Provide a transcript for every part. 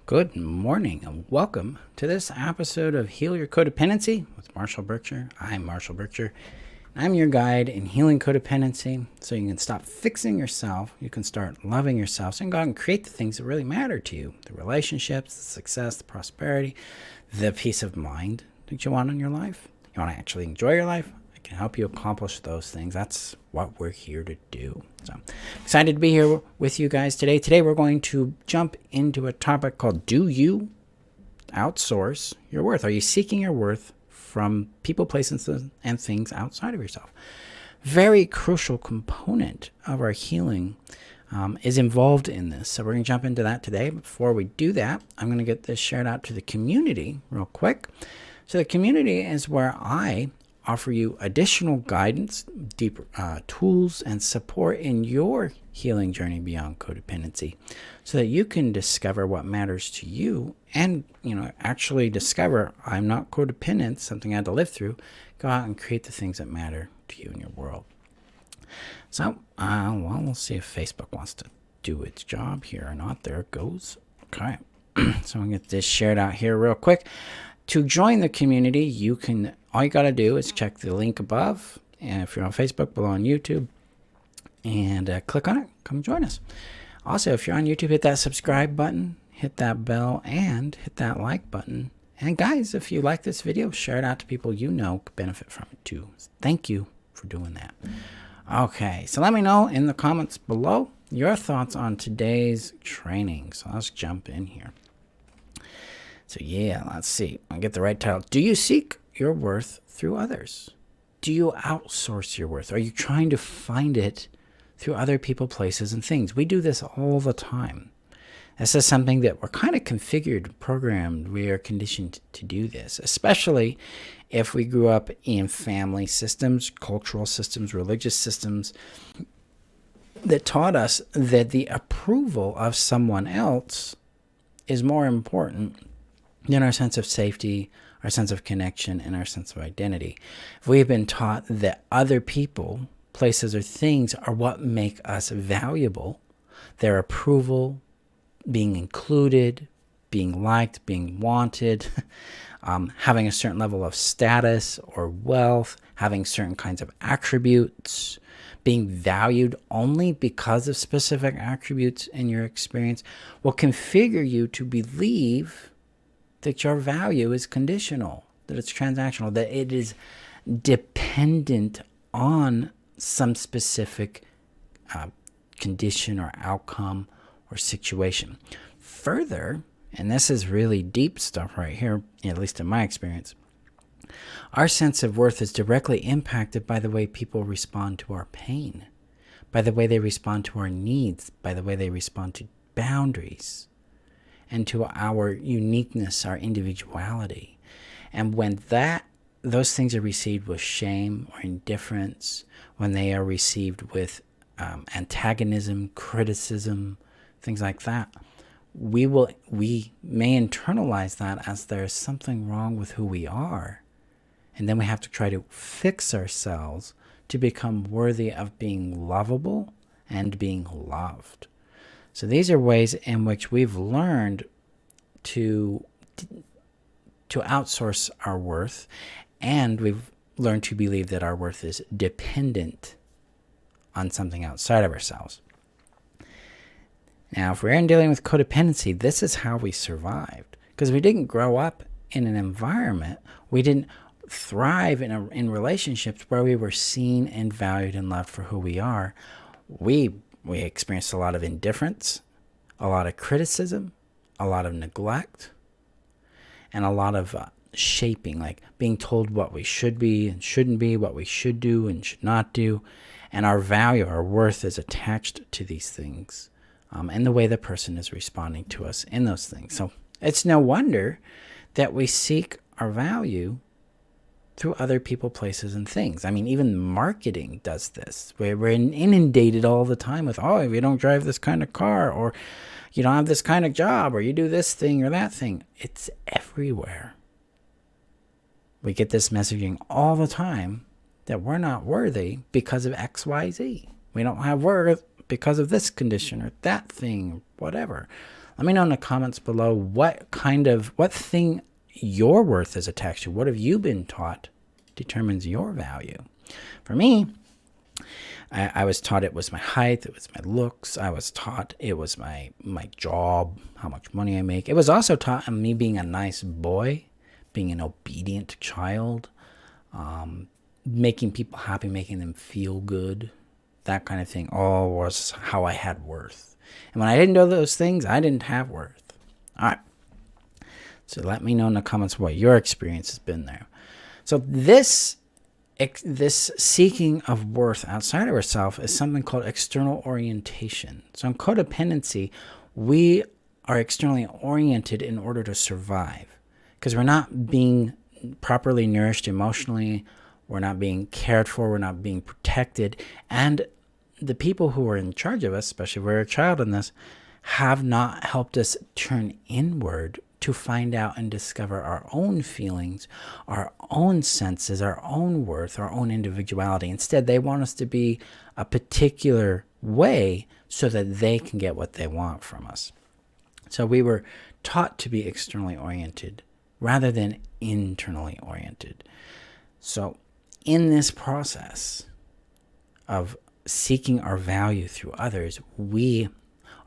Good morning and welcome to this episode of Heal Your Codependency with Marshall Burtcher. I'm Marshall Burtcher. I'm your guide in healing codependency so you can stop fixing yourself. You can start loving yourself so you can go out and create the things that really matter to you. The relationships, the success, the prosperity, the peace of mind that you want in your life. You want to actually enjoy your life? I can help you accomplish those things. That's what we're here to do. So excited to be here with you guys today. Today we're going to jump into a topic called, do you outsource your worth? Are you seeking your worth from people, places, and things outside of yourself? Very crucial component of our healing is involved in this. So we're going to jump into that today. Before we do that, I'm going to get this shared out to the community real quick. So the community is where I offer you additional guidance, deeper tools, and support in your healing journey beyond codependency so that you can discover what matters to you and, actually discover I'm not codependent, something I had to live through. Go out and create the things that matter to you in your world. So, we'll see if Facebook wants to do its job here or not. There it goes. Okay. So I'm going to get this shared out here real quick. To join the community, all you got to do is check the link above. And if you're on Facebook, below on YouTube, and click on it. Come join us. Also, if you're on YouTube, hit that subscribe button, hit that bell, and hit that like button. And guys, if you like this video, share it out to people you know could benefit from it too. Thank you for doing that. Okay, so let me know in the comments below your thoughts on today's training. So let's jump in here. So let's see. I'll get the right title. Do you seek your worth through others? Do you outsource your worth? Are you trying to find it through other people, places, and things? We do this all the time. This is something that we're kind of configured, programmed. We are conditioned to do this, especially if we grew up in family systems, cultural systems, religious systems that taught us that the approval of someone else is more important than our sense of safety, our sense of connection, and our sense of identity. If we have been taught that other people, places, or things are what make us valuable, their approval, being included, being liked, being wanted, having a certain level of status or wealth, having certain kinds of attributes, being valued only because of specific attributes in your experience will configure you to believe that your value is conditional, that it's transactional, that it is dependent on some specific condition or outcome or situation. Further, and this is really deep stuff right here, at least in my experience, our sense of worth is directly impacted by the way people respond to our pain, by the way they respond to our needs, by the way they respond to boundaries, and to our uniqueness, our individuality. And when those things are received with shame or indifference, when they are received with antagonism, criticism, things like that, we may internalize that as there's something wrong with who we are. And then we have to try to fix ourselves to become worthy of being lovable and being loved. So these are ways in which we've learned to outsource our worth, and we've learned to believe that our worth is dependent on something outside of ourselves. Now, if we're dealing with codependency, this is how we survived, because we didn't grow up in an environment, we didn't thrive in relationships where we were seen and valued and loved for who we are. We experienced a lot of indifference, a lot of criticism, a lot of neglect, and a lot of shaping, like being told what we should be and shouldn't be, what we should do and should not do. And our value, our worth is attached to these things and the way the person is responding to us in those things. So it's no wonder that we seek our value through other people, places, and things. I mean, even marketing does this. We're inundated all the time with, if you don't drive this kind of car, or you don't have this kind of job, or you do this thing or that thing. It's everywhere. We get this messaging all the time that we're not worthy because of X, Y, Z. We don't have worth because of this condition or that thing, whatever. Let me know in the comments below what thing your worth is attached to. What have you been taught determines your value? For me, I was taught it was my height, it was my looks. I was taught it was my job, how much money I make. It was also taught me being a nice boy, being an obedient child, making people happy, making them feel good, that kind of thing. All was how I had worth. And when I didn't know those things, I didn't have worth. All right. So let me know in the comments what your experience has been there. So this seeking of worth outside of ourselves is something called external orientation. So in codependency, we are externally oriented in order to survive because we're not being properly nourished emotionally. We're not being cared for. We're not being protected. And the people who are in charge of us, especially if we're a child in this, have not helped us turn inward to find out and discover our own feelings, our own senses, our own worth, our own individuality. Instead, they want us to be a particular way so that they can get what they want from us. So we were taught to be externally oriented rather than internally oriented. So in this process of seeking our value through others, we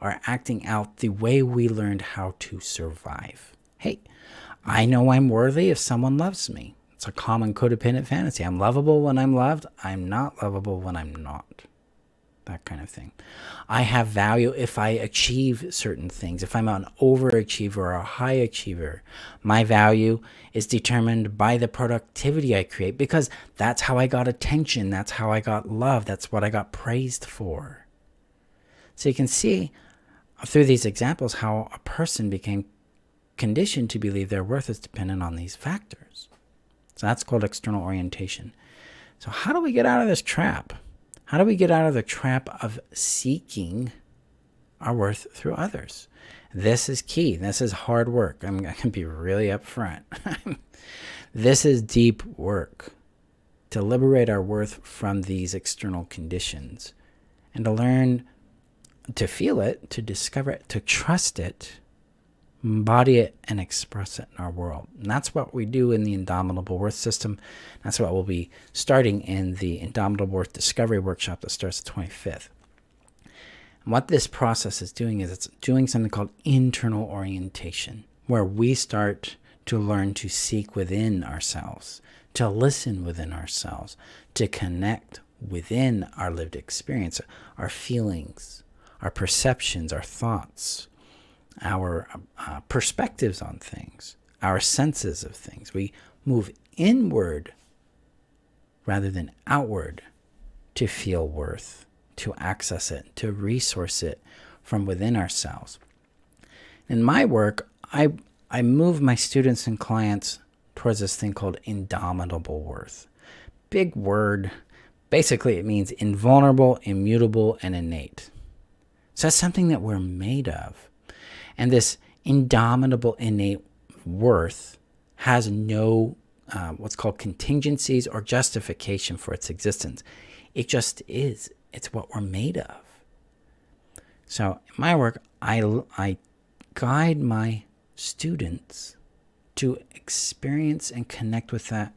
are acting out the way we learned how to survive. Hey, I know I'm worthy if someone loves me. It's a common codependent fantasy. I'm lovable when I'm loved. I'm not lovable when I'm not. That kind of thing. I have value if I achieve certain things. If I'm an overachiever or a high achiever, my value is determined by the productivity I create because that's how I got attention. That's how I got love. That's what I got praised for. So you can see through these examples how a person became conditioned to believe their worth is dependent on these factors. So that's called external orientation. So how do we get out of this trap? How do we get out of the trap of seeking our worth through others? This is key. This is hard work. I can be really upfront. This is deep work to liberate our worth from these external conditions and to learn to feel it, to discover it, to trust it, embody it, and express it in our world. And that's what we do in the Indomitable Worth system. That's what we'll be starting in the Indomitable Worth Discovery Workshop that starts the 25th. And what this process is doing is it's doing something called internal orientation, where we start to learn to seek within ourselves, to listen within ourselves, to connect within our lived experience, our feelings, our perceptions, our thoughts, our perspectives on things, our senses of things. We move inward rather than outward to feel worth, to access it, to resource it from within ourselves. In my work, I move my students and clients towards this thing called Indomitable Worth. Big word. Basically, it means invulnerable, immutable, and innate. So that's something that we're made of. And this indomitable innate worth has no what's called contingencies or justification for its existence. It just is. It's what we're made of. So in my work, I guide my students to experience and connect with that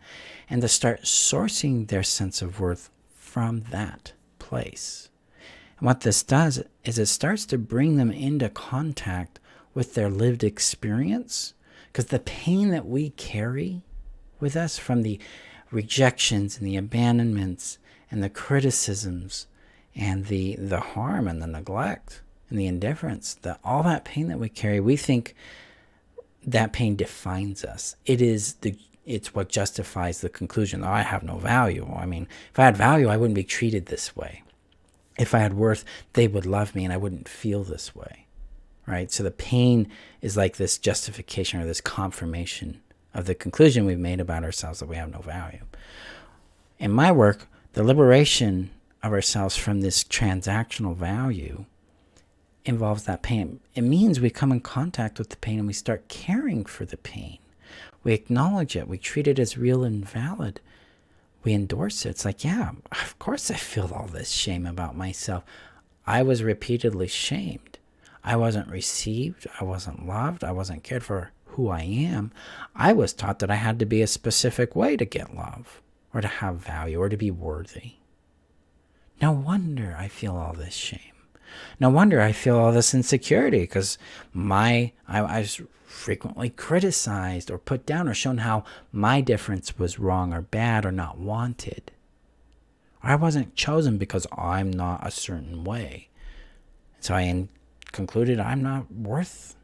and to start sourcing their sense of worth from that place. And what this does is it starts to bring them into contact with their lived experience, because the pain that we carry with us from the rejections and the abandonments and the criticisms and the harm and the neglect and the indifference, all that pain that we carry, we think that pain defines us. It's what justifies the conclusion, I have no value. I mean, if I had value, I wouldn't be treated this way. If I had worth, they would love me and I wouldn't feel this way. Right? So the pain is like this justification or this confirmation of the conclusion we've made about ourselves that we have no value. In my work, the liberation of ourselves from this transactional value involves that pain. It means we come in contact with the pain and we start caring for the pain. We acknowledge it. We treat it as real and valid. We endorse it. It's like, yeah, of course I feel all this shame about myself. I was repeatedly shamed. I wasn't received. I wasn't loved. I wasn't cared for who I am. I was taught that I had to be a specific way to get love or to have value or to be worthy. No wonder I feel all this shame. No wonder I feel all this insecurity because I was frequently criticized or put down or shown how my difference was wrong or bad or not wanted. Or I wasn't chosen because I'm not a certain way. So I concluded I'm not worth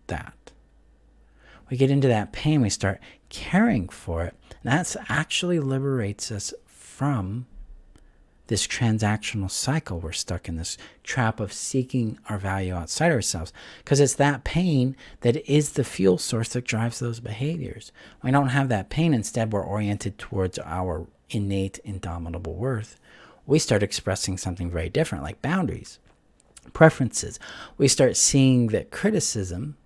that. We get into that pain, we start caring for it. And that actually liberates us from this transactional cycle. We're stuck in this trap of seeking our value outside ourselves because it's that pain that is the fuel source that drives those behaviors. We don't have that pain. Instead, we're oriented towards our innate, indomitable worth. We start expressing something very different, like boundaries, preferences. We start seeing that criticism,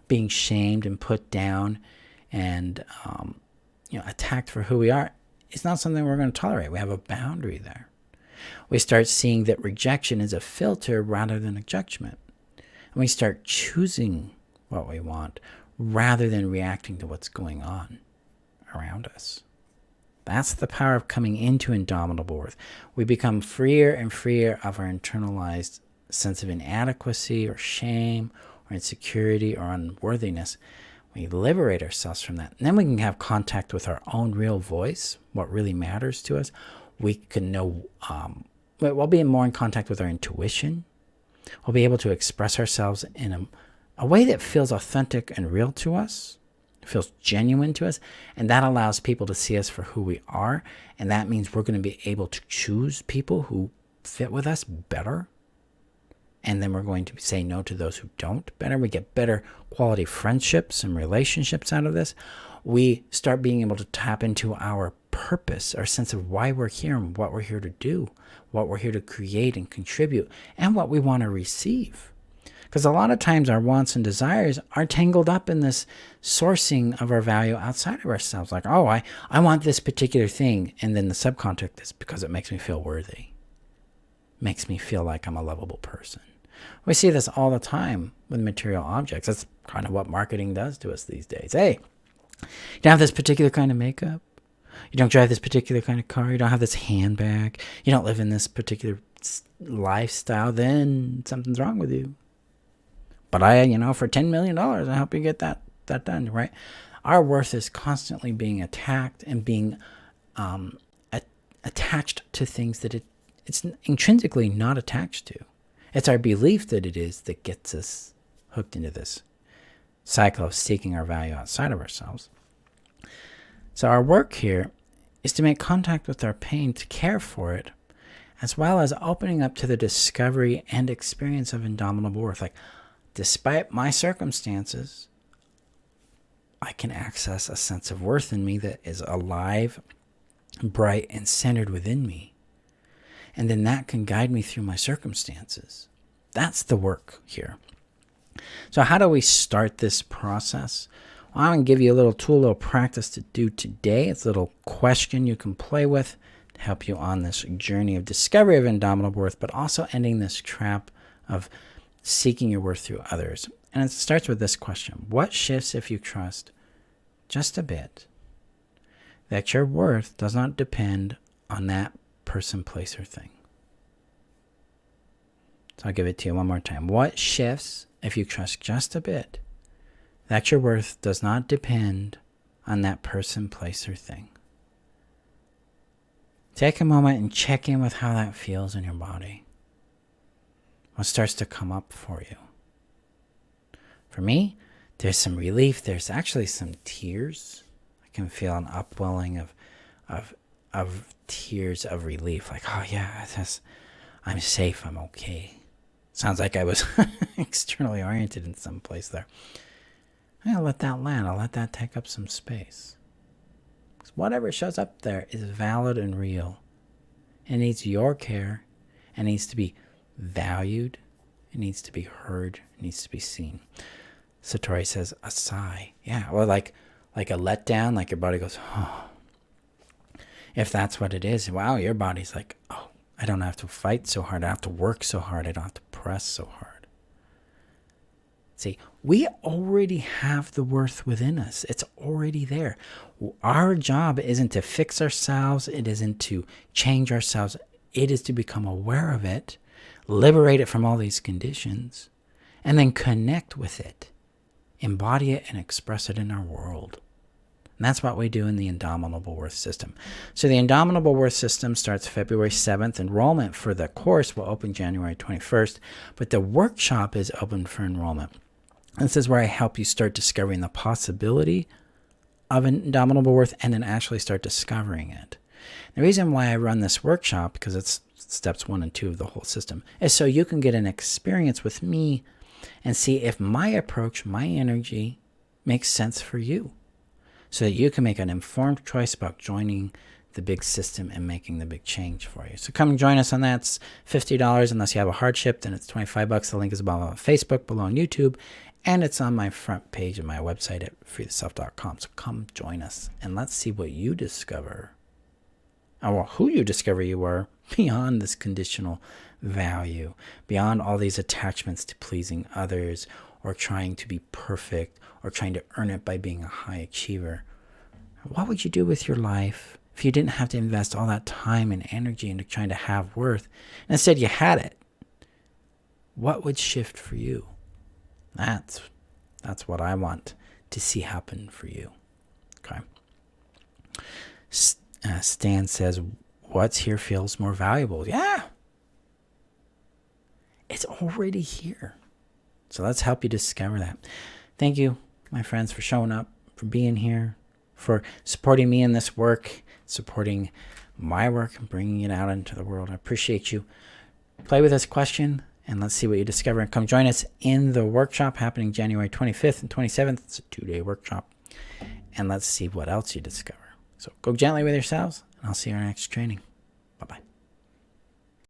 being shamed and put down and attacked for who we are, is not something we're going to tolerate. We have a boundary there. We start seeing that rejection is a filter rather than a judgment. And we start choosing what we want rather than reacting to what's going on around us. That's the power of coming into Indomitable Worth. We become freer and freer of our internalized sense of inadequacy or shame or insecurity or unworthiness. We liberate ourselves from that. And then we can have contact with our own real voice, what really matters to us. We can know, we'll be more in contact with our intuition. We'll be able to express ourselves in a way that feels authentic and real to us, feels genuine to us, and that allows people to see us for who we are, and that means we're going to be able to choose people who fit with us better, and then we're going to say no to those who don't better. We get better quality friendships and relationships out of this. We start being able to tap into our purpose, our sense of why we're here and what we're here to do, what we're here to create and contribute, and what we want to receive. Because a lot of times our wants and desires are tangled up in this sourcing of our value outside of ourselves. Like, oh, I want this particular thing. And then the subcontext is because it makes me feel worthy. Makes me feel like I'm a lovable person. We see this all the time with material objects. That's kind of what marketing does to us these days. Hey, you don't have this particular kind of makeup. You don't drive this particular kind of car. You don't have this handbag. You don't live in this particular lifestyle. Then something's wrong with you. But for $10 million, I help you get that done, right? Our worth is constantly being attacked and being attached to things that it's intrinsically not attached to. It's our belief that it is that gets us hooked into this cycle of seeking our value outside of ourselves. So our work here is to make contact with our pain, to care for it, as well as opening up to the discovery and experience of indomitable worth. Like, despite my circumstances, I can access a sense of worth in me that is alive, bright, and centered within me. And then that can guide me through my circumstances. That's the work here. So how do we start this process? Well, I'm going to give you a little tool, a little practice to do today. It's a little question you can play with to help you on this journey of discovery of indomitable worth, but also ending this trap of seeking your worth through others. And it starts with this question. What shifts if you trust just a bit that your worth does not depend on that person, place, or thing? So I'll give it to you one more time. What shifts if you trust just a bit that your worth does not depend on that person, place, or thing? Take a moment and check in with how that feels in your body. What starts to come up for you? For me, there's some relief. There's actually some tears. I can feel an upwelling of tears of relief. Like, oh yeah, I'm safe. I'm okay. Sounds like I was externally oriented in some place there. I'll let that land. I'll let that take up some space. Because whatever shows up there is valid and real. It needs your care. It needs to be valued. It needs to be heard. It needs to be seen. Satori says, a sigh. Yeah, or like a letdown, like your body goes, oh. If that's what it is, wow, your body's like, oh, I don't have to fight so hard. I don't have to work so hard. I don't have to press so hard. See, we already have the worth within us. It's already there. Our job isn't to fix ourselves. It isn't to change ourselves. It is to become aware of it, liberate it from all these conditions, and then connect with it, embody it, and express it in our world. And that's what we do in the Indomitable Worth system. So the Indomitable Worth system starts February 7th. Enrollment for the course will open January 21st, but the workshop is open for enrollment. This is where I help you start discovering the possibility of Indomitable Worth and then actually start discovering it. The reason why I run this workshop, because it's steps 1 and 2 of the whole system, is so you can get an experience with me and see if my approach, my energy makes sense for you, so that you can make an informed choice about joining the big system and making the big change for you. So come and join us on that. It's $50 unless you have a hardship. Then it's $25. The link is above on Facebook, below on YouTube, and it's on my front page of my website at freetheself.com. So come join us and let's see what you discover, or who you discover you are beyond this conditional value, beyond all these attachments to pleasing others or trying to be perfect or trying to earn it by being a high achiever. What would you do with your life if you didn't have to invest all that time and energy into trying to have worth, and instead you had it? What would shift for you? That's what I want to see happen for you. Okay. Stan says, what's here feels more valuable. Yeah. It's already here. So let's help you discover that. Thank you, my friends, for showing up, for being here, for supporting me in this work, supporting my work and bringing it out into the world. I appreciate you. Play with this question and let's see what you discover. And come join us in the workshop happening January 25th and 27th. It's a 2-day workshop. And let's see what else you discover. So go gently with yourselves, and I'll see you in our next training.